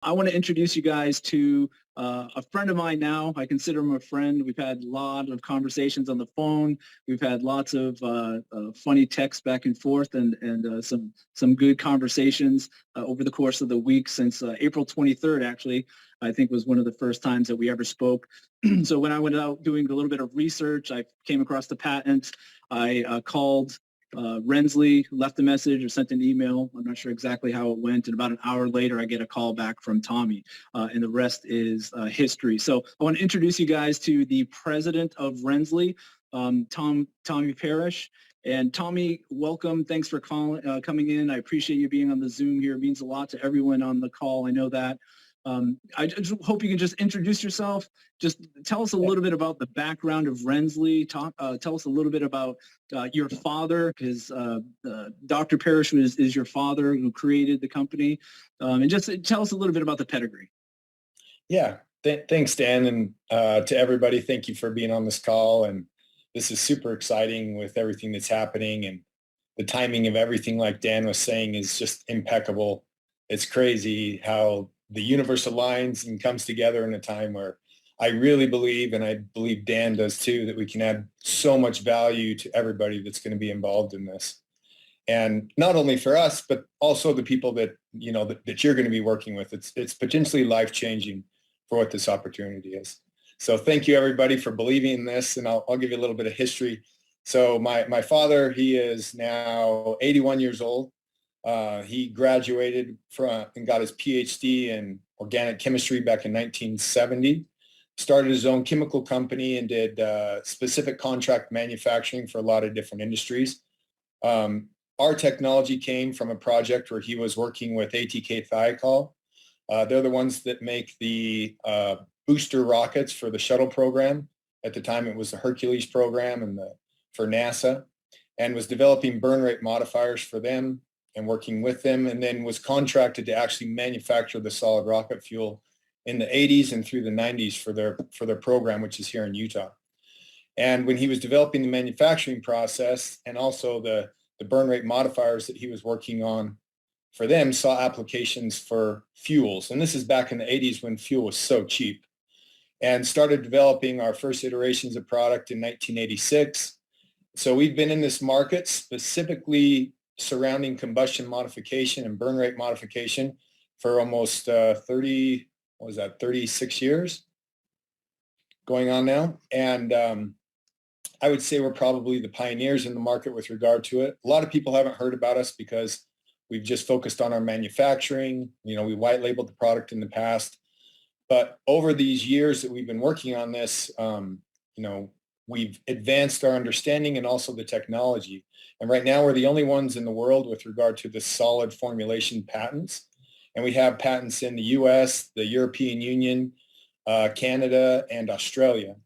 I want to introduce you guys to a friend of mine now. I consider him a friend. We've had a lot of conversations on the phone. We've had lots of funny texts back and forth and some good conversations over the course of the week since April 23rd, actually, I think was one of the first times that we ever spoke. So when I went out doing a little bit of research, I came across the patent. I called Renssli, left a message or sent an email. I'm not sure exactly how it went. And about an hour later, I get a call back from Tommy, and the rest is history. So I want to introduce you guys to the president of Renssli, Tommy Parish. And Tommy, welcome. Thanks for coming in. I appreciate you being on the Zoom here. It means a lot to everyone on the call. I know that. I just hope you can just introduce yourself. Just tell us a little bit about the background of Renssli. Tell us a little bit about your father, because Dr. Parish is your father who created the company. And just tell us a little bit about the pedigree. Yeah, thanks, Dan. And to everybody, thank you for being on this call. And this is super exciting with everything that's happening. And the timing of everything, like Dan was saying, is just impeccable. It's crazy how the universe aligns and comes together in a time where I really believe, and I believe Dan does too, that we can add so much value to everybody that's going to be involved in this. And not only for us, but also the people that, you know, that you're going to be working with. It's potentially life-changing for what this opportunity is. So thank you, everybody, for believing in this. And I'll give you a little bit of history. So my father, he is now 81 years old. He graduated from and got his PhD in organic chemistry back in 1970, started his own chemical company and did specific contract manufacturing for a lot of different industries. Our technology came from a project where he was working with ATK Thiokol. They're the ones that make the booster rockets for the shuttle program. At the time, it was the Hercules program and for NASA, and was developing burn rate modifiers for them and working with them, and then was contracted to actually manufacture the solid rocket fuel in the 80s and through the 90s for their program, which is here in Utah. And when he was developing the manufacturing process and also the burn rate modifiers that he was working on for them, saw applications for fuels. And this is back in the 80s when fuel was so cheap, and started developing our first iterations of product in 1986. So we've been in this market specifically surrounding combustion modification and burn rate modification for almost 36 years going on now. And I would say we're probably the pioneers in the market with regard to it. A lot of people haven't heard about us because we've just focused on our manufacturing. You know, we white labeled the product in the past. But over these years that we've been working on this, you know, we've advanced our understanding and also the technology. And right now we're the only ones in the world with regard to the solid formulation patents. And we have patents in the US, the European Union, Canada, and Australia.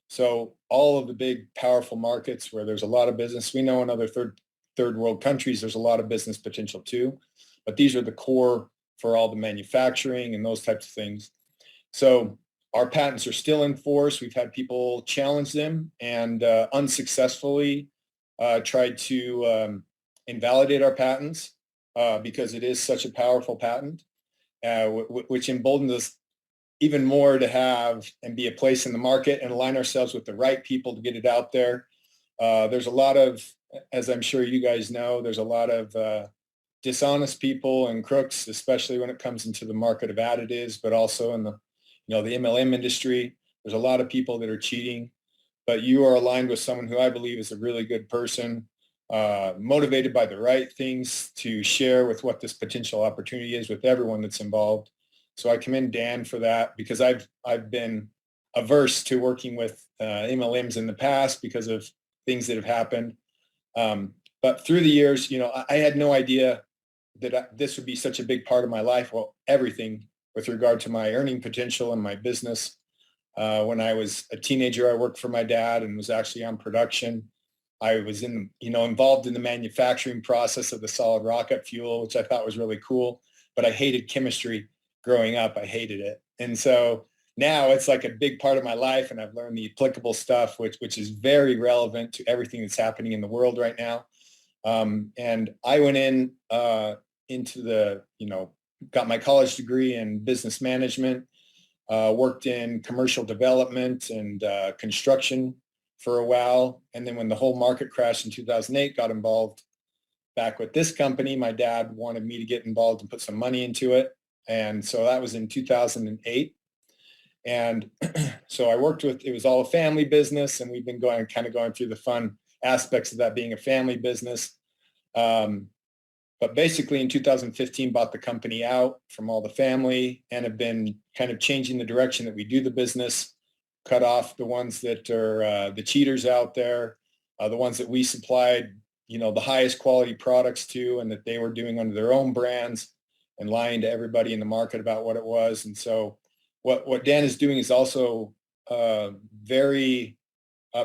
So all of the big, powerful markets where there's a lot of business. We know in other third world countries, there's a lot of business potential too. But these are the core for all the manufacturing and those types of things. So our patents are still in force. We've had people challenge them and unsuccessfully tried to invalidate our patents because it is such a powerful patent, which emboldens us even more to have and be a place in the market and align ourselves with the right people to get it out there. There's a lot of, as I'm sure you guys know, there's a lot of dishonest people and crooks, especially when it comes into the market of additives, but also in the the MLM industry. There's a lot of people that are cheating, but you are aligned with someone who I believe is a really good person, motivated by the right things to share with what this potential opportunity is with everyone that's involved. So I commend Dan for that, because I've been averse to working with MLMs in the past because of things that have happened. But through the years, I had no idea that this would be such a big part of my life. Well, everything with regard to my earning potential and my business. When I was a teenager, I worked for my dad and was actually on production. I was involved in the manufacturing process of the solid rocket fuel, which I thought was really cool, but I hated chemistry growing up. I hated it. And so now it's like a big part of my life, and I've learned the applicable stuff, which is very relevant to everything that's happening in the world right now. And I went into the, got my college degree in business management, worked in commercial development and construction for a while. And then when the whole market crashed in 2008, got involved back with this company. My dad wanted me to get involved and put some money into it. And so that was in 2008. And so I worked with, it was all a family business, and we've been going through the fun aspects of that being a family business. But basically in 2015, bought the company out from all the family and have been kind of changing the direction that we do the business, cut off the ones that are the cheaters out there, the ones that we supplied, the highest quality products to, and that they were doing under their own brands and lying to everybody in the market about what it was. And so what Dan is doing is also very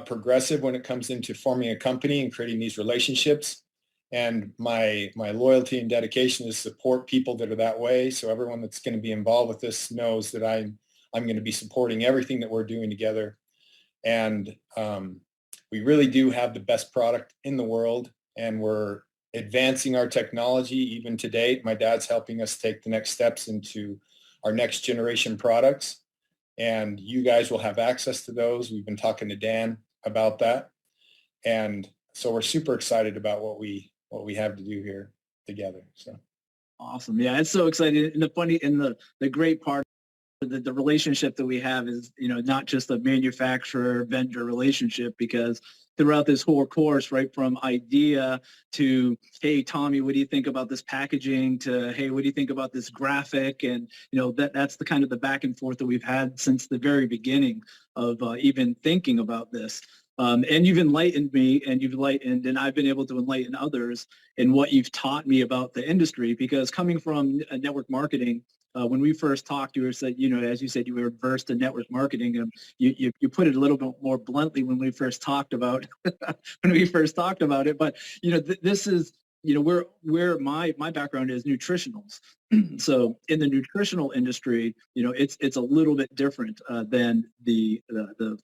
progressive when it comes into forming a company and creating these relationships. And my loyalty and dedication is to support people that are that way. So everyone that's going to be involved with this knows that I'm going to be supporting everything that we're doing together. And we really do have the best product in the world, and we're advancing our technology even to date. My dad's helping us take the next steps into our next generation products, and you guys will have access to those. We've been talking to Dan about that. And so we're super excited about what we have to do here together. So awesome. Yeah, it's so exciting. And the great part, the relationship that we have is, not just a manufacturer vendor relationship, because throughout this whole course, right from idea to, hey, Tommy, what do you think about this packaging, to, hey, what do you think about this graphic? And, that's the kind of the back and forth that we've had since the very beginning of even thinking about this. And you've enlightened me, and I've been able to enlighten others in what you've taught me about the industry, because coming from network marketing, when we first talked, you said, as you said, you were versed in network marketing, and you put it a little bit more bluntly when we first talked about it. But this is where my background is nutritionals. So in the nutritional industry, it's a little bit different than the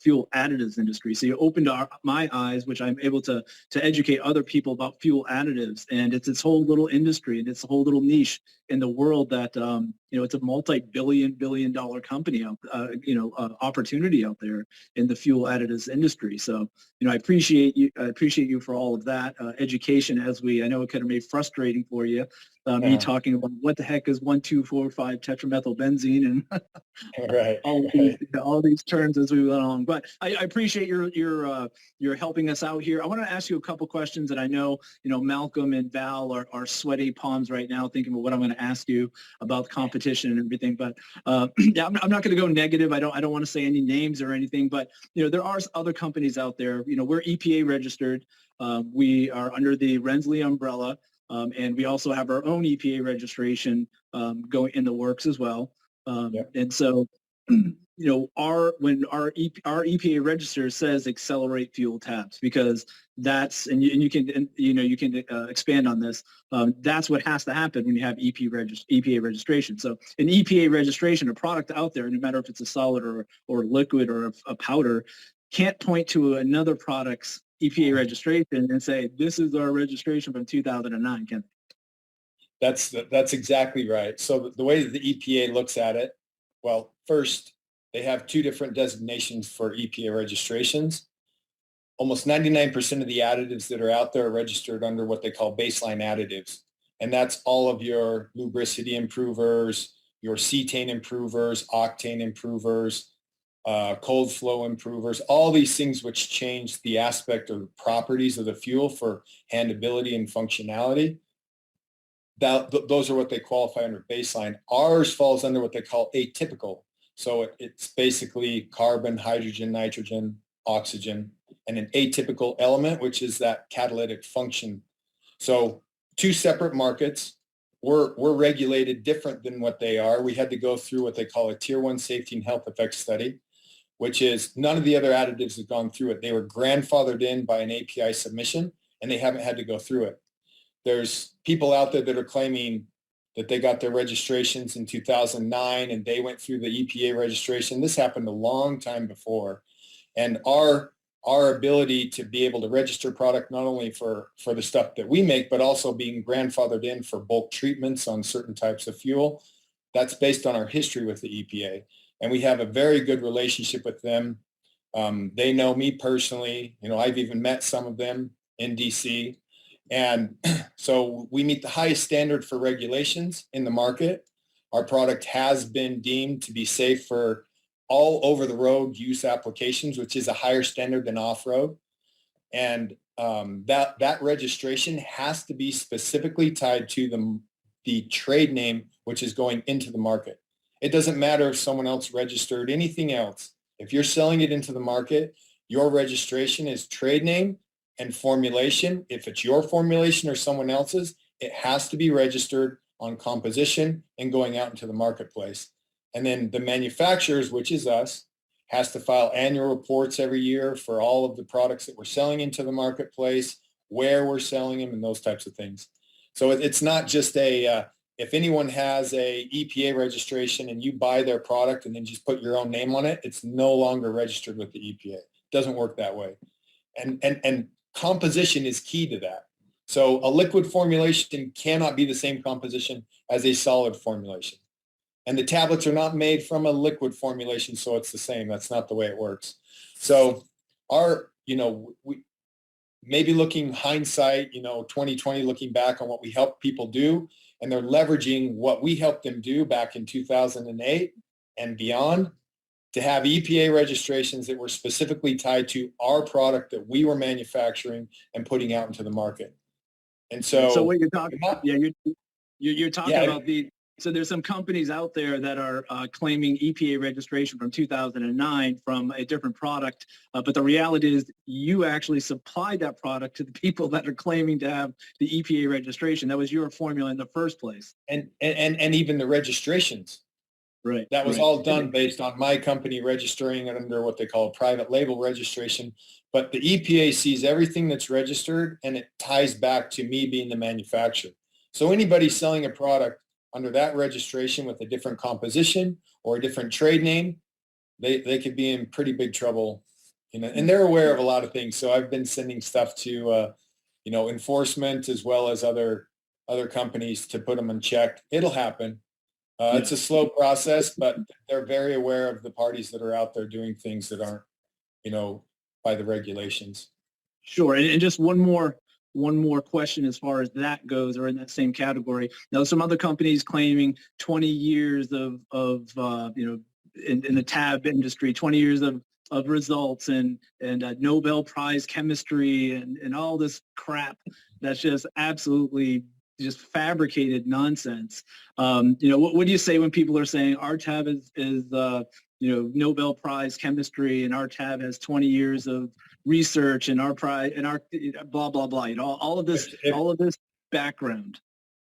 fuel additives industry. So you opened my eyes, which I'm able to educate other people about fuel additives, and it's this whole little industry, and it's a whole little niche in the world that it's a multi-billion dollar company, opportunity out there in the fuel additives industry. So I appreciate you for all of that education. I know it kind of made frustrating for you. Me talking about what the heck is 1,2,4,5 tetramethylbenzene and right, all these terms as we went along. But I appreciate your helping us out here. I want to ask you a couple questions that I know Malcolm and Val are sweaty palms right now thinking about what I'm going to ask you about competition and everything. But yeah, I'm not going to go negative. I don't want to say any names or anything. But there are other companies out there. We're EPA registered. We are under the Renssli umbrella. And we also have our own EPA registration going in the works as well. And so, when our EPA register says Xcelerate fuel tabs, because that's, and you can expand on this. That's what has to happen when you have EPA registration. So an EPA registration, a product out there, no matter if it's a solid or liquid or a powder, can't point to another product's EPA registration and say, this is our registration from 2009, Ken. That's exactly right. So the way that the EPA looks at it, well, first, they have two different designations for EPA registrations. Almost 99% of the additives that are out there are registered under what they call baseline additives. And that's all of your lubricity improvers, your cetane improvers, octane improvers, cold flow improvers, all these things which change the aspect of the properties of the fuel for handability and functionality. Those are what they qualify under baseline. Ours falls under what they call atypical. So it's basically carbon, hydrogen, nitrogen, oxygen, and an atypical element, which is that catalytic function. So two separate markets. We're regulated different than what they are. We had to go through what they call a Tier 1 safety and health effects study, which is none of the other additives have gone through it. They were grandfathered in by an API submission, and they haven't had to go through it. There's people out there that are claiming that they got their registrations in 2009 and they went through the EPA registration. This happened a long time before. And our our ability to be able to register product not only for the stuff that we make, but also being grandfathered in for bulk treatments on certain types of fuel. That's based on our history with the EPA. And we have a very good relationship with them. They know me personally. I've even met some of them in DC. And so we meet the highest standard for regulations in the market. Our product has been deemed to be safe for all over the road use applications, which is a higher standard than off-road. And that registration has to be specifically tied to the trade name, which is going into the market. It doesn't matter if someone else registered anything else. If you're selling it into the market, your registration is trade name and formulation. If it's your formulation or someone else's, it has to be registered on composition and going out into the marketplace. And then the manufacturers, which is us, has to file annual reports every year for all of the products that we're selling into the marketplace, where we're selling them, and those types of things. So it's not just if anyone has a EPA registration and you buy their product and then just put your own name on it, it's no longer registered with the EPA. It doesn't work that way. And composition is key to that. So a liquid formulation cannot be the same composition as a solid formulation. And the tablets are not made from a liquid formulation, so it's the same. That's not the way it works. So we maybe looking hindsight, 2020, looking back on what we helped people do, and they're leveraging what we helped them do back in 2008 and beyond to have EPA registrations that were specifically tied to our product that we were manufacturing and putting out into the market. And so what you're talking about, you're talking about so there's some companies out there that are claiming EPA registration from 2009 from a different product, but the reality is you actually supplied that product to the people that are claiming to have the EPA registration. That was your formula in the first place. And even the registrations. Right. That was all done based on my company registering it under what they call a private label registration. But the EPA sees everything that's registered, and it ties back to me being the manufacturer. So anybody selling a product under that registration with a different composition or a different trade name, they could be in pretty big trouble, and they're aware of a lot of things. So I've been sending stuff to, enforcement as well as other companies to put them in check. It'll happen. It's a slow process, but they're very aware of the parties that are out there doing things that aren't, by the regulations. Sure. And just one more question as far as that goes, or in that same category. Now, some other companies claiming 20 years of in the tab industry, 20 years of results and Nobel Prize chemistry and all this crap that's just absolutely just fabricated nonsense. What do you say when people are saying our tab is Nobel Prize chemistry and our tab has 20 years of research and our prize and our blah blah blah, all of this background?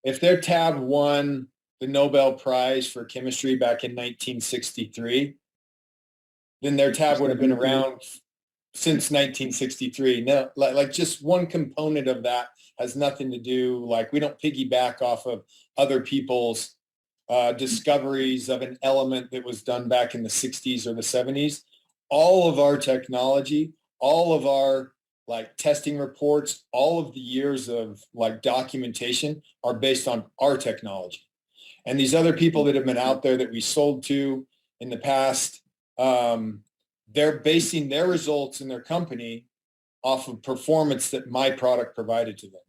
If their tab won the Nobel Prize for chemistry back in 1963, then their tab would have been around since 1963. Now, like just one component of that has nothing to do, like we don't piggyback off of other people's discoveries of an element that was done back in the 60s or the 70s. All of our technology, all of our testing reports, all of the years of documentation are based on our technology. And these other people that have been out there that we sold to in the past, they're basing their results in their company off of performance that my product provided to them.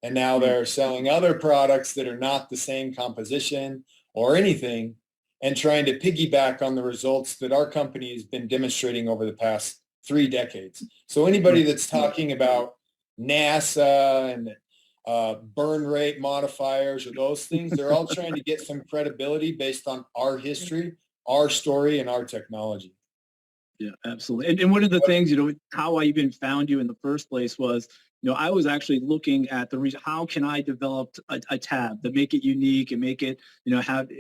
And now they're selling other products that are not the same composition or anything and trying to piggyback on the results that our company has been demonstrating over the past 3 decades. So anybody that's talking about NASA and burn rate modifiers or those things, they're all trying to get some credibility based on our history, our story, and our technology. Yeah, absolutely. And one of the things, how I even found you in the first place was, I was actually looking at the reason, how can I develop a tab that make it unique and make it, have,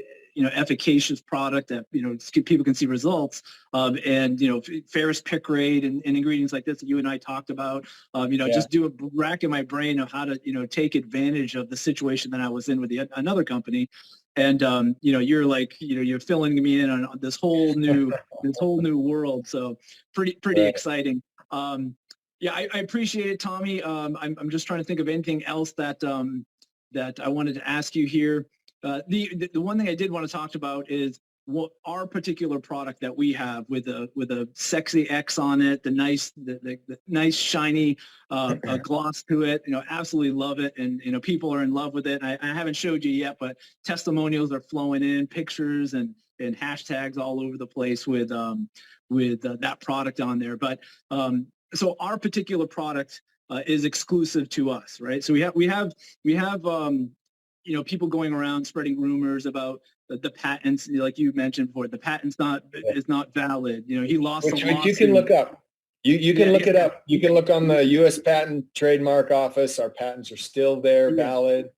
efficacious product that, people can see results, and, ferrous pick rate and ingredients like this that you and I talked about, just do a rack in my brain of how to, take advantage of the situation that I was in with another company. And, you're you're filling me in on this whole new world. So pretty exciting. Yeah, I appreciate it, Tommy. I'm just trying to think of anything else that that I wanted to ask you here. The one thing I did want to talk about is what our particular product that we have with a sexy X on it, the nice shiny gloss to it. Absolutely love it, and people are in love with it. I haven't showed you yet, but testimonials are flowing in, pictures and hashtags all over the place with that product on there. But so our particular product is exclusive to us, right? So we have people going around spreading rumors about the patents, like you mentioned before. The patent's is not valid. He lost a lawsuit. You can look up. You can look it up. You can look on the U.S. Patent Trademark Office. Our patents are still there, valid.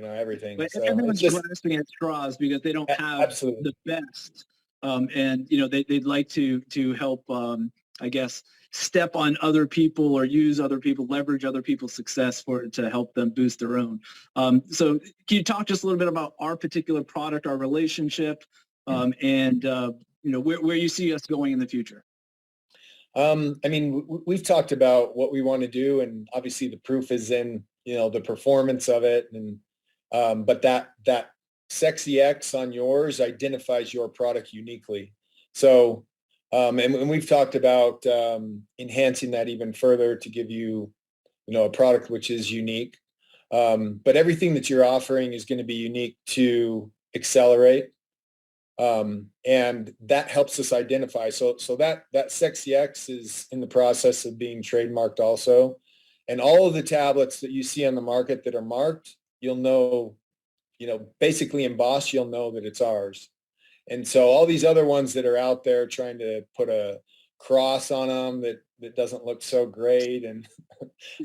Everything. But so everyone's grasping at straws because they don't have the best, and they'd like to help, I guess, step on other people or use other people, leverage other people's success to help them boost their own. So can you talk just a little bit about our particular product, our relationship, and where you see us going in the future? We've talked about what we want to do, and obviously the proof is in the performance of it, and but that sexy X on yours identifies your product uniquely. So and we've talked about enhancing that even further to give you a product which is unique. But everything that you're offering is going to be unique to Xcelerate. And that helps us identify. So that sexy X is in the process of being trademarked also. And all of the tablets that you see on the market that are marked, you'll know, basically embossed, you'll know that it's ours. And so all these other ones that are out there trying to put a cross on them that doesn't look so great, and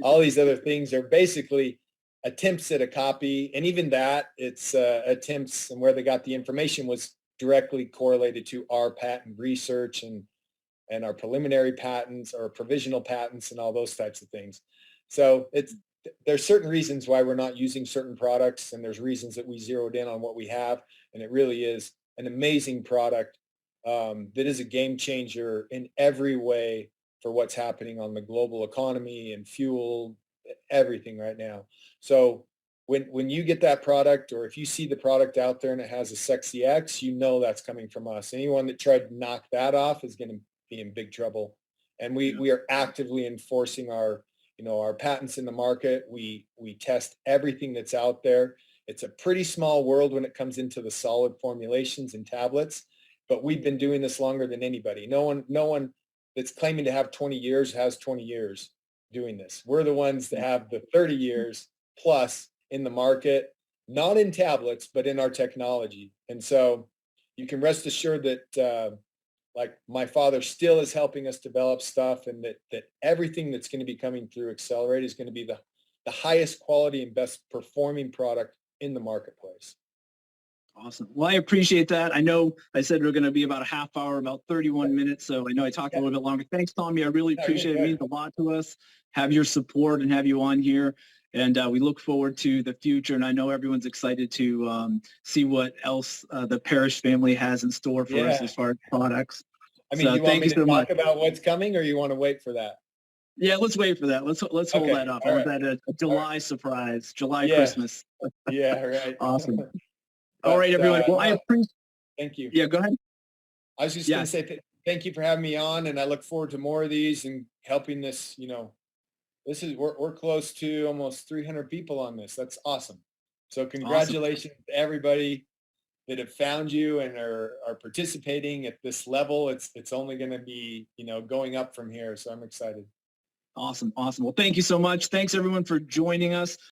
all these other things are basically attempts at a copy. And even that, it's attempts, and where they got the information was directly correlated to our patent research and our preliminary patents or provisional patents and all those types of things. So there's certain reasons why we're not using certain products, and there's reasons that we zeroed in on what we have, and it really is an amazing product that is a game changer in every way for what's happening on the global economy and fuel, everything right now. So when you get that product, or if you see the product out there and it has a sexy X, that's coming from us. Anyone that tried to knock that off is going to be in big trouble. And we are actively enforcing our patents in the market. We test everything that's out there. It's a pretty small world when it comes into the solid formulations and tablets, but we've been doing this longer than anybody. No one that's claiming to have 20 years has 20 years doing this. We're the ones that have the 30 years plus in the market, not in tablets, but in our technology. And so you can rest assured that like my father still is helping us develop stuff, and that everything that's going to be coming through Xcelerate is going to be the highest quality and best performing product in the marketplace. Awesome. Well, I appreciate that. I know I said we're going to be about a half hour, about 31 minutes. So I know I talked a little bit longer. Thanks, Tommy. I really appreciate it. It means a lot to us. Have your support and have you on here. And we look forward to the future. And I know everyone's excited to see what else the Parish family has in store for us as far as products. Do you want me to talk about what's coming, or you want to wait for that? Yeah, let's wait for that. Let's hold that up. I want that a July surprise, Christmas. Yeah, right. Awesome. All right, everyone. Well, I appreciate. Thank you. Yeah, go ahead. I was just going to say thank you for having me on, and I look forward to more of these and helping this. We're close to almost 300 people on this. That's awesome. So congratulations to everybody that have found you and are participating at this level. It's only going to be going up from here. So I'm excited. Awesome. Well, thank you so much. Thanks everyone for joining us.